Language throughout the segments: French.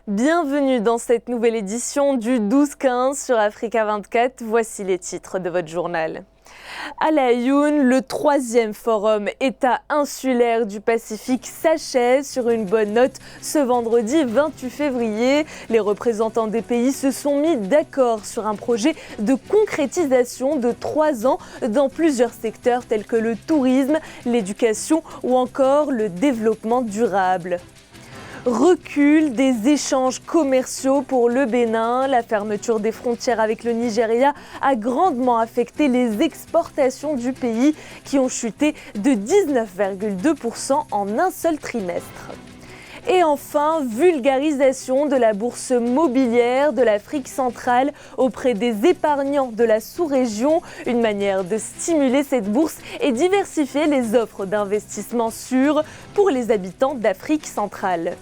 Bienvenue dans cette nouvelle édition du 12-15 sur Africa 24. Voici les titres de votre journal. À La Ayoun, le 3e forum État insulaire du Pacifique s'achève sur une bonne note ce vendredi 28 février. Les représentants des pays se sont mis d'accord sur un projet de concrétisation de 3 ans dans plusieurs secteurs tels que le tourisme, l'éducation ou encore le développement durable. Recul des échanges commerciaux pour le Bénin. La fermeture des frontières avec le Nigeria a grandement affecté les exportations du pays qui ont chuté de 19,2% en un seul trimestre. Et enfin, vulgarisation de la bourse mobilière de l'Afrique centrale auprès des épargnants de la sous-région. Une manière de stimuler cette bourse et diversifier les offres d'investissement sûres pour les habitants d'Afrique centrale.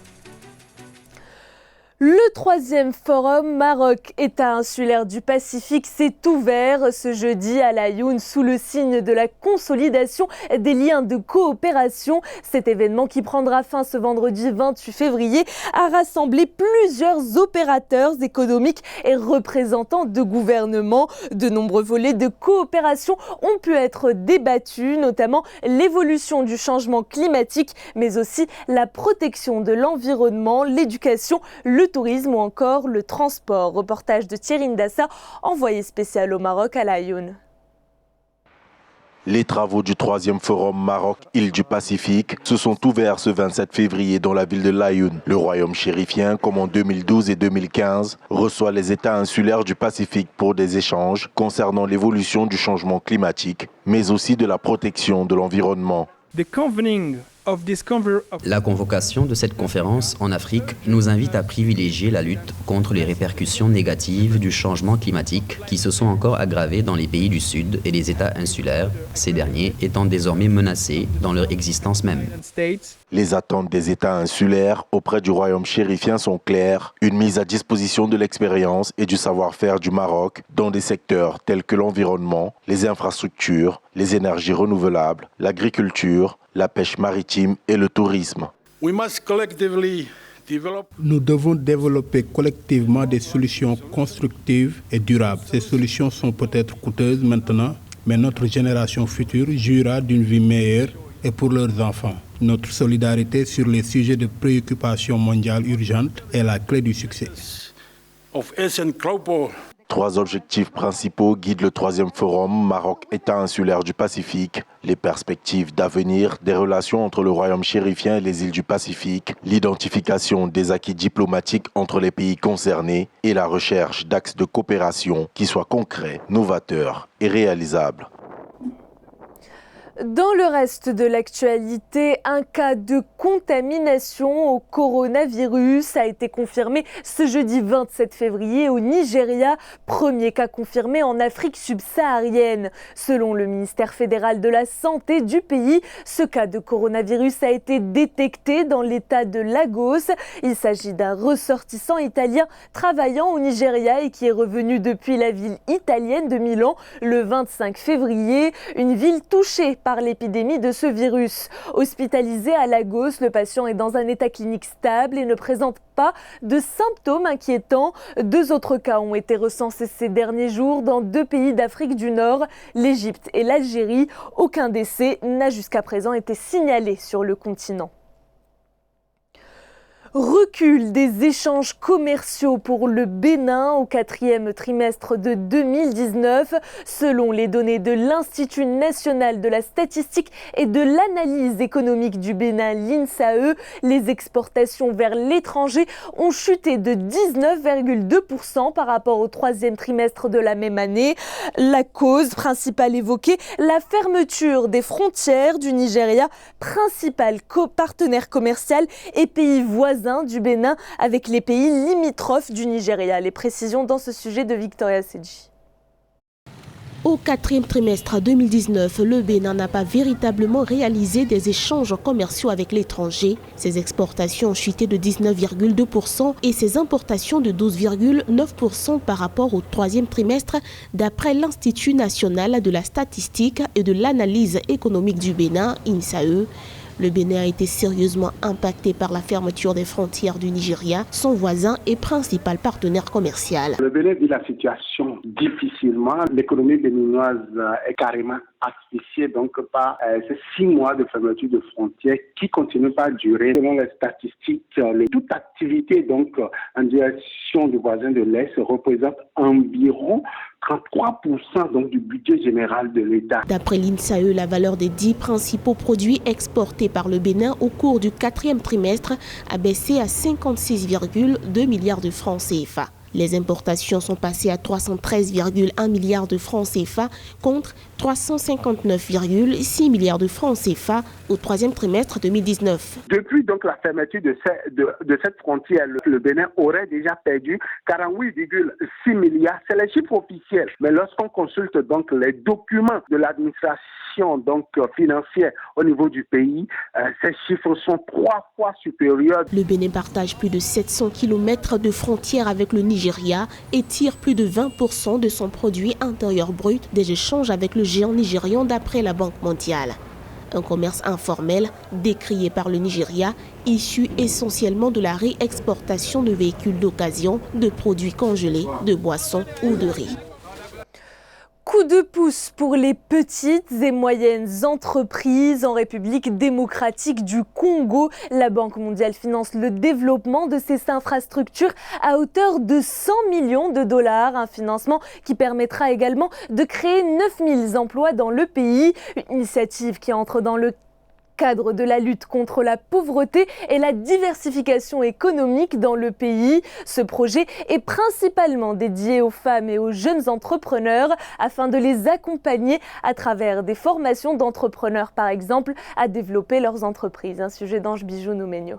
Le 3e forum Maroc État insulaire du Pacifique s'est ouvert ce jeudi à La Ayoun sous le signe de la consolidation des liens de coopération. Cet événement qui prendra fin ce vendredi 28 février a rassemblé plusieurs opérateurs économiques et représentants de gouvernements. De nombreux volets de coopération ont pu être débattus, notamment l'évolution du changement climatique, mais aussi la protection de l'environnement, l'éducation, le tourisme ou encore le transport. Reportage de Thierry Ndassa, envoyé spécial au Maroc à La Ayoun. Les travaux du 3e forum Maroc-Îles du Pacifique se sont ouverts ce 27 février dans la ville de La Ayoun. Le royaume chérifien, comme en 2012 et 2015, reçoit les États insulaires du Pacifique pour des échanges concernant l'évolution du changement climatique, mais aussi de la protection de l'environnement. La convocation de cette conférence en Afrique nous invite à privilégier la lutte contre les répercussions négatives du changement climatique qui se sont encore aggravées dans les pays du Sud et les États insulaires, ces derniers étant désormais menacés dans leur existence même. Les attentes des États insulaires auprès du royaume chérifien sont claires. Une mise à disposition de l'expérience et du savoir-faire du Maroc dans des secteurs tels que l'environnement, les infrastructures, les énergies renouvelables, l'agriculture, la pêche maritime et le tourisme. Nous devons développer collectivement des solutions constructives et durables. Ces solutions sont peut-être coûteuses maintenant, mais notre génération future jouira d'une vie meilleure et pour leurs enfants. Notre solidarité sur les sujets de préoccupation mondiale urgente est la clé du succès. 3 objectifs principaux guident le 3e forum Maroc-État insulaire du Pacifique. Les perspectives d'avenir des relations entre le royaume chérifien et les îles du Pacifique, l'identification des acquis diplomatiques entre les pays concernés et la recherche d'axes de coopération qui soient concrets, novateurs et réalisables. Dans le reste de l'actualité, un cas de contamination au coronavirus a été confirmé ce jeudi 27 février au Nigeria, premier cas confirmé en Afrique subsaharienne. Selon le ministère fédéral de la Santé du pays, ce cas de coronavirus a été détecté dans l'état de Lagos. Il s'agit d'un ressortissant italien travaillant au Nigeria et qui est revenu depuis la ville italienne de Milan le 25 février, une ville touchée par l'épidémie de ce virus. Hospitalisé à Lagos, le patient est dans un état clinique stable et ne présente pas de symptômes inquiétants. 2 autres cas ont été recensés ces derniers jours dans 2 pays d'Afrique du Nord, l'Égypte et l'Algérie. Aucun décès n'a jusqu'à présent été signalé sur le continent. Recul des échanges commerciaux pour le Bénin au 4e trimestre de 2019. Selon les données de l'Institut national de la statistique et de l'analyse économique du Bénin, l'INSAE, les exportations vers l'étranger ont chuté de 19,2% par rapport au 3e trimestre de la même année. La cause principale évoquée, la fermeture des frontières du Nigeria, principal partenaire commercial et pays voisin du Bénin avec les pays limitrophes du Nigeria. Les précisions dans ce sujet de Victoria Sedji. Au 4e trimestre 2019, le Bénin n'a pas véritablement réalisé des échanges commerciaux avec l'étranger. Ses exportations ont chuté de 19,2% et ses importations de 12,9% par rapport au 3e trimestre d'après l'Institut national de la statistique et de l'analyse économique du Bénin, INSAE. Le Bénin a été sérieusement impacté par la fermeture des frontières du Nigeria, son voisin et principal partenaire commercial. Le Bénin vit la situation difficilement. L'économie béninoise est carrément asphyxiée par ces 6 mois de fermeture de frontières qui continuent pas à durer. Selon les statistiques, toute activité en direction du voisin de l'Est représente environ 33% du budget général de l'État. D'après l'INSAE, la valeur des 10 principaux produits exportés par le Bénin au cours du 4e trimestre a baissé à 56,2 milliards de francs CFA. Les importations sont passées à 313,1 milliards de francs CFA contre 359,6 milliards de francs CFA au 3e trimestre 2019. Depuis la fermeture de cette frontière, le Bénin aurait déjà perdu 48,6 milliards. C'est les chiffres officiels. Mais lorsqu'on consulte les documents de l'administration financière au niveau du pays, ces chiffres sont 3 fois supérieurs. Le Bénin partage plus de 700 km de frontières avec le Nigeria et tire plus de 20% de son produit intérieur brut des échanges avec le géant nigérian d'après la Banque mondiale. Un commerce informel décrié par le Nigeria, issu essentiellement de la réexportation de véhicules d'occasion, de produits congelés, de boissons ou de riz. Coup de pouce pour les petites et moyennes entreprises en République démocratique du Congo. La Banque mondiale finance le développement de ces infrastructures à hauteur de 100 millions de dollars. Un financement qui permettra également de créer 9000 emplois dans le pays. Une initiative qui entre dans le cadre de la lutte contre la pauvreté et la diversification économique dans le pays. Ce projet est principalement dédié aux femmes et aux jeunes entrepreneurs afin de les accompagner à travers des formations d'entrepreneurs, par exemple, à développer leurs entreprises. Un sujet d'Ange Bijou-Nouménio.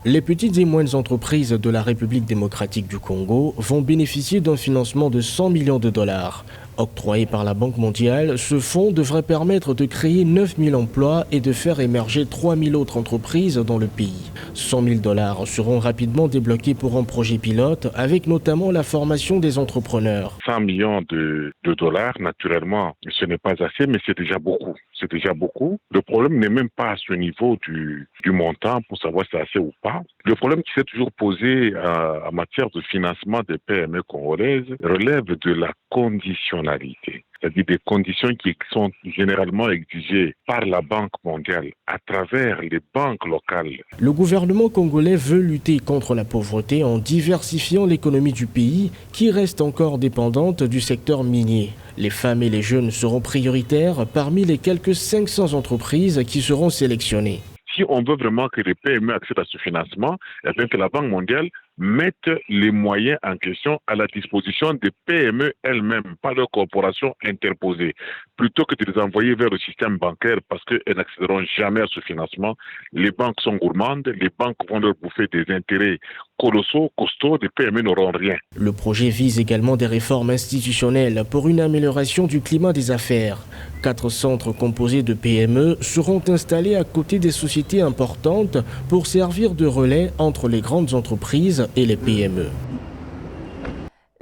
Les petites et moyennes entreprises de la République démocratique du Congo vont bénéficier d'un financement de 100 millions de dollars. Octroyé par la Banque mondiale, ce fonds devrait permettre de créer 9000 emplois et de faire émerger 3000 autres entreprises dans le pays. 100 000 dollars seront rapidement débloqués pour un projet pilote, avec notamment la formation des entrepreneurs. 100 millions de dollars, naturellement, ce n'est pas assez, mais c'est déjà beaucoup. C'est déjà beaucoup. Le problème n'est même pas à ce niveau du montant pour savoir si c'est assez ou pas. Le problème qui s'est toujours posé en matière de financement des PME congolaises relève de la conditionnalité. C'est-à-dire des conditions qui sont généralement exigées par la Banque mondiale à travers les banques locales. Le gouvernement congolais veut lutter contre la pauvreté en diversifiant l'économie du pays qui reste encore dépendante du secteur minier. Les femmes et les jeunes seront prioritaires parmi les quelques 500 entreprises qui seront sélectionnées. Si on veut vraiment que les PME accèdent à ce financement, eh bien que la Banque mondiale mette les moyens en question à la disposition des PME elles-mêmes, pas leurs corporations interposées, plutôt que de les envoyer vers le système bancaire parce qu'elles n'accéderont jamais à ce financement. Les banques sont gourmandes, les banques vont leur bouffer des intérêts colossaux, costauds, les PME n'auront rien. Le projet vise également des réformes institutionnelles pour une amélioration du climat des affaires. 4 centres composés de PME seront installés à côté des sociétés importantes pour servir de relais entre les grandes entreprises et les PME.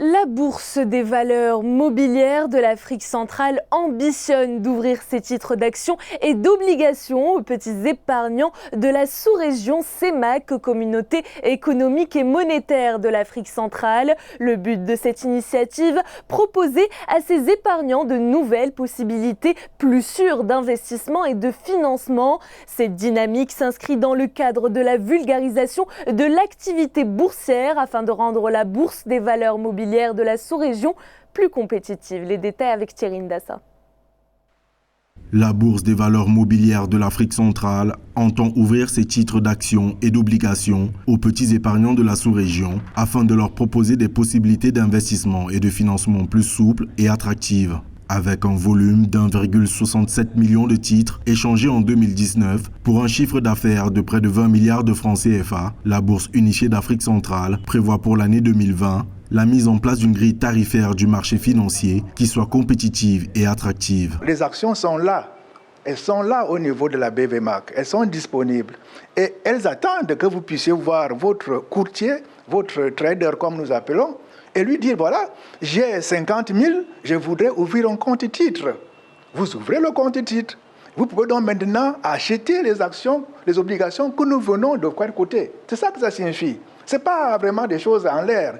La Bourse des valeurs mobilières de l'Afrique centrale ambitionne d'ouvrir ses titres d'actions et d'obligations aux petits épargnants de la sous-région CEMAC, communauté économique et monétaire de l'Afrique centrale. Le but de cette initiative, proposer à ces épargnants de nouvelles possibilités plus sûres d'investissement et de financement. Cette dynamique s'inscrit dans le cadre de la vulgarisation de l'activité boursière afin de rendre la Bourse des valeurs mobilières de la sous-région plus compétitive. Les détails avec Thierry Ndassa. La Bourse des valeurs mobilières de l'Afrique centrale entend ouvrir ses titres d'actions et d'obligations aux petits épargnants de la sous-région afin de leur proposer des possibilités d'investissement et de financement plus souples et attractives. Avec un volume d'1,67 million de titres échangés en 2019 pour un chiffre d'affaires de près de 20 milliards de francs CFA, la Bourse unifiée d'Afrique centrale prévoit pour l'année 2020 la mise en place d'une grille tarifaire du marché financier qui soit compétitive et attractive. Les actions sont là. Elles sont là au niveau de la BVMAC. Elles sont disponibles. Et elles attendent que vous puissiez voir votre courtier, votre trader comme nous appelons, et lui dire, voilà, j'ai 50 000, je voudrais ouvrir un compte titre. Vous ouvrez le compte titre. Vous pouvez donc maintenant acheter les actions, les obligations que nous venons de côté. C'est ça que ça signifie. Ce n'est pas vraiment des choses en l'air.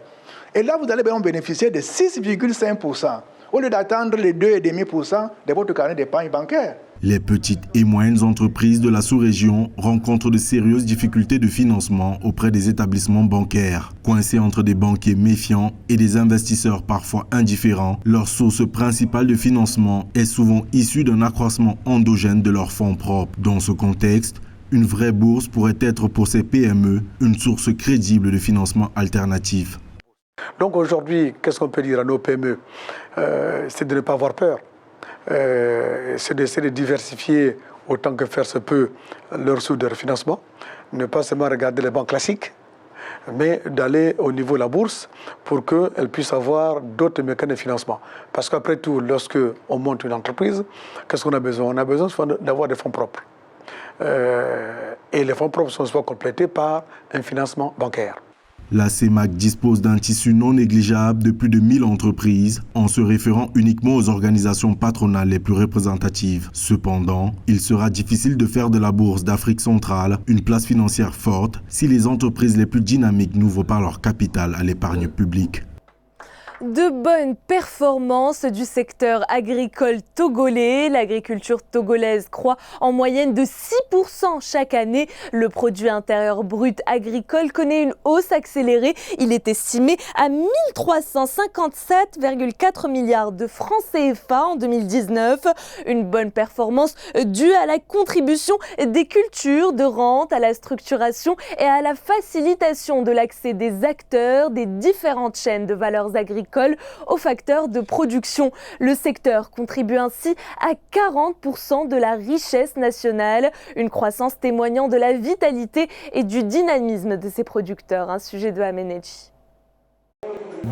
Et là, vous allez bénéficier de 6,5%, au lieu d'attendre les 2,5% de votre carnet d'épargne bancaire. Les petites et moyennes entreprises de la sous-région rencontrent de sérieuses difficultés de financement auprès des établissements bancaires. Coincés entre des banquiers méfiants et des investisseurs parfois indifférents, leur source principale de financement est souvent issue d'un accroissement endogène de leurs fonds propres. Dans ce contexte, une vraie bourse pourrait être pour ces PME une source crédible de financement alternatif. Donc aujourd'hui, qu'est-ce qu'on peut dire à nos PME? C'est de ne pas avoir peur. C'est d'essayer de diversifier autant que faire se peut leurs sources de financement. Ne pas seulement regarder les banques classiques, mais d'aller au niveau de la bourse pour qu'elles puissent avoir d'autres mécanismes de financement. Parce qu'après tout, lorsque on monte une entreprise, qu'est-ce qu'on a besoin? On a besoin d'avoir des fonds propres. Et les fonds propres sont souvent complétés par un financement bancaire. La CEMAC dispose d'un tissu non négligeable de plus de 1000 entreprises en se référant uniquement aux organisations patronales les plus représentatives. Cependant, il sera difficile de faire de la Bourse d'Afrique centrale une place financière forte si les entreprises les plus dynamiques n'ouvrent pas leur capital à l'épargne publique. De bonnes performances du secteur agricole togolais. L'agriculture togolaise croît en moyenne de 6% chaque année. Le produit intérieur brut agricole connaît une hausse accélérée. Il est estimé à 1357,4 milliards de francs CFA en 2019. Une bonne performance due à la contribution des cultures de rente, à la structuration et à la facilitation de l'accès des acteurs des différentes chaînes de valeurs agricoles aux facteurs de production. Le secteur contribue ainsi à 40% de la richesse nationale, une croissance témoignant de la vitalité et du dynamisme de ses producteurs. Un sujet de Ameneji.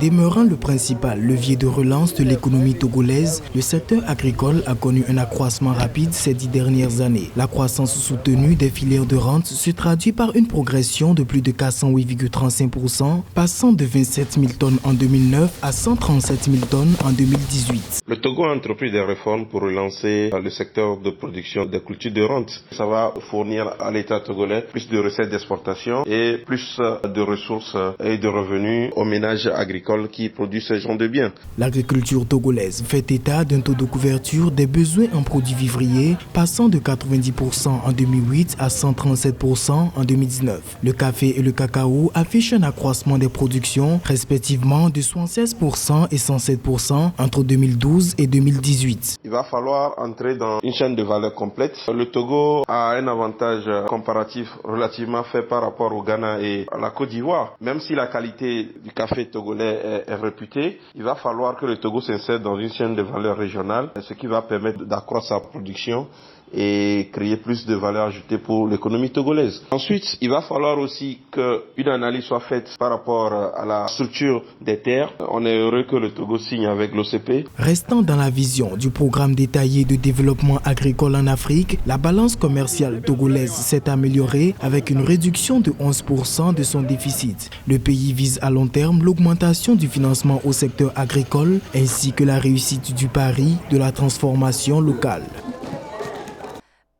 Demeurant le principal levier de relance de l'économie togolaise, le secteur agricole a connu un accroissement rapide ces 10 dernières années. La croissance soutenue des filières de rente se traduit par une progression de plus de 408,35%, passant de 27 000 tonnes en 2009 à 137 000 tonnes en 2018. Le Togo a entrepris des réformes pour relancer le secteur de production des cultures de rente. Ça va fournir à l'État togolais plus de recettes d'exportation et plus de ressources et de revenus aux ménages agricoles qui produit ce genre de biens. L'agriculture togolaise fait état d'un taux de couverture des besoins en produits vivriers passant de 90% en 2008 à 137% en 2019. Le café et le cacao affichent un accroissement des productions respectivement de 76% et 107% entre 2012 et 2018. Il va falloir entrer dans une chaîne de valeur complète. Le Togo a un avantage comparatif relativement faible par rapport au Ghana et à la Côte d'Ivoire. Même si la qualité du café togolais est réputée, il va falloir que le Togo s'insère dans une chaîne de valeur régionale, ce qui va permettre d'accroître sa production et créer plus de valeur ajoutée pour l'économie togolaise. Ensuite, il va falloir aussi qu'une analyse soit faite par rapport à la structure des terres. On est heureux que le Togo signe avec l'OCP. Restant dans la vision du programme détaillé de développement agricole en Afrique, la balance commerciale togolaise s'est améliorée avec une réduction de 11% de son déficit. Le pays vise à long terme l'augmentation du financement au secteur agricole ainsi que la réussite du pari de la transformation locale.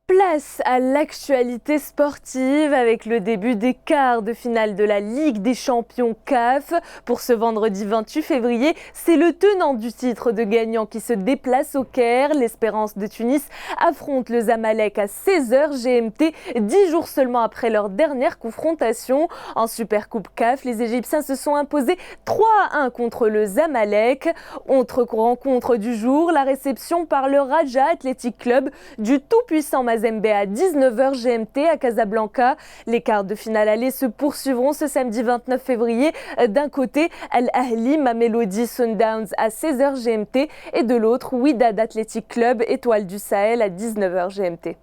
Place à l'actualité sportive avec le début des quarts de finale de la Ligue des champions CAF. Pour ce vendredi 28 février, c'est le tenant du titre de gagnant qui se déplace au Caire. L'Espérance de Tunis affronte le Zamalek à 16h GMT, 10 jours seulement après leur dernière confrontation. En Supercoupe CAF, les Égyptiens se sont imposés 3-1 contre le Zamalek. Autre rencontre du jour, la réception par le Raja Athletic Club du tout-puissant Mazembe à 19h GMT à Casablanca. Les quarts de finale aller se poursuivront ce samedi 29 février. D'un côté, Al Ahly Mamelodi Sundowns à 16h GMT et de l'autre, Wydad Athletic Club Étoile du Sahel à 19h GMT.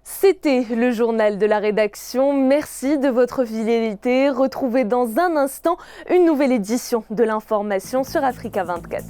C'était le journal de la rédaction. Merci de votre fidélité. Retrouvez dans un instant une nouvelle édition de l'information sur Africa 24.